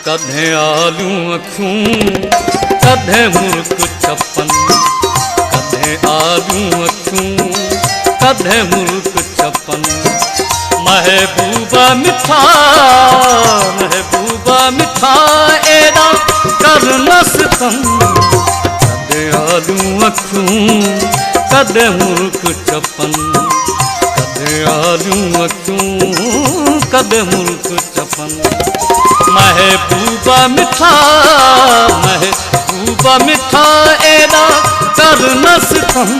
कदे आलू अखूं कदे मुल्क छपन, कदे आलू अखूं कदे मुल्क छपन। महबूबा मिठा महबूबा मिठा एड़ा कर न सितम, कदे आलू अखूं कदे मुल्क छपन, कदे आलू अखूं कदे मुल्क छपन। महबूबा मिठा महबूबा मिठा एड़ा कर न सितम,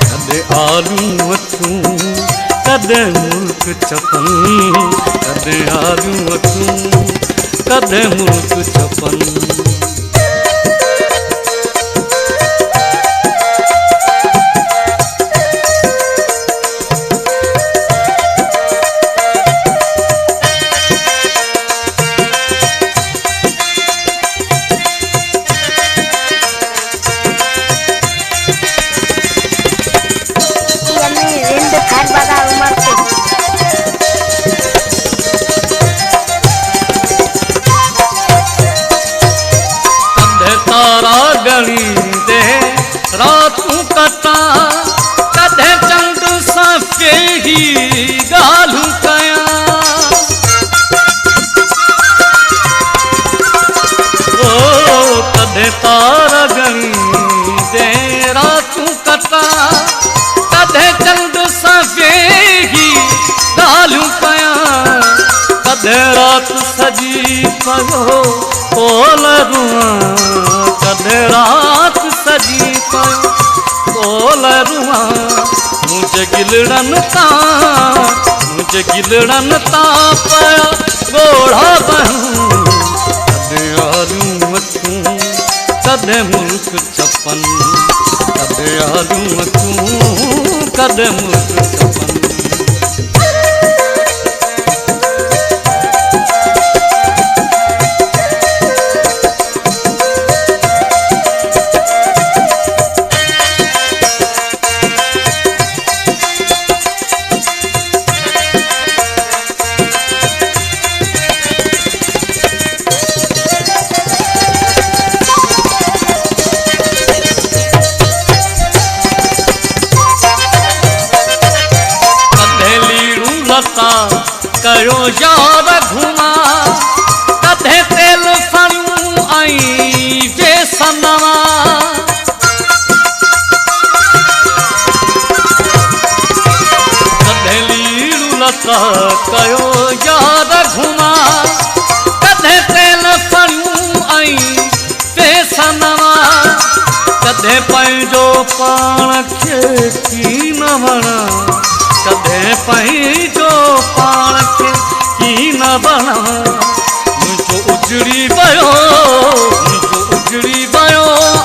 कदे आलू अखूं कदे मुल्क छपन, कदे आलू अखूं कदे मुल्क छपन। गली दे रातू कटा कदे चंद सफे ही गालू कया, ओ कदे तारा गली दे रातू कटा कदे चंद सफे ही गालू कया। कदे रात सजी पगो कोल रुआ, कदे रात सजी पयो कोल रुआ। मुझे गिलड़न ता पाया गोढ़ा बहूं, कदे आलू अखूं कदे मुल्क छपन, कदे आलू अखूं कदे मुल्क छपन। कयो यार घुमा कदे तेल फणियूं आई बेसनवा, कदे लीड़ू लता कयो यार घुमा कदे तेल फणियूं आई बेसनवा। कदे पंहिंजो पाण खे की न वणा, कदे पंहिंजो पाण खे की न बणा। मुंहिंजो उजड़ी वियो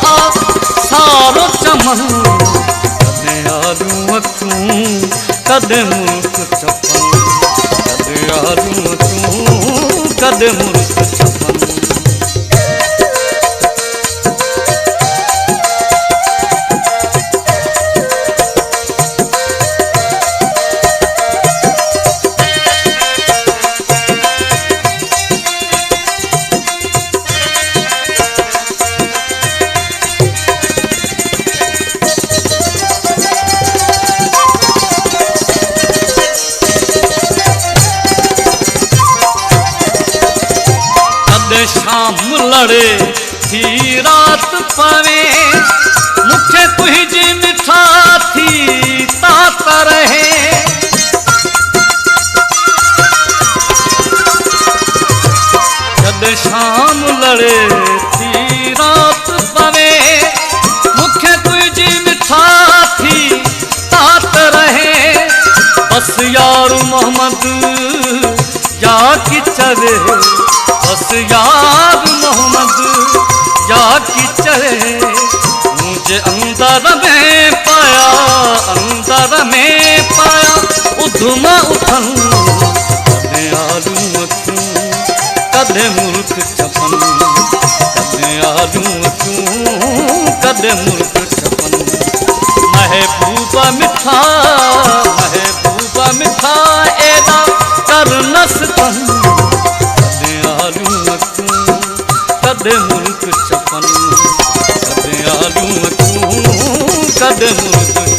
आ सारो चमन, कदे आलू अखूं कदे मुल्क छपन, कदे आलू अखूं कदे मुल्क छपन। शाम लड़े थी रात पवे, मुखे तुझी मिठा थी तात रहे। जद शाम लड़े थी रात पवे, मुखे तुझी मिठा थी तात रहे। बस यार मोहम्मद जा की चले, बस यार मोहम्मद जा की चले। मुझे अंदर में पाया उधमा उठन, कदे आलू अखूं कदे मुल्क छपन, कदे आलू अखूं कदे मुल्क छपन। महबूबा मिठा एड़ा कर न सितम, कदे आलू अखूं कदे मुल्क छपन कदे आलू तू कदे मुल्क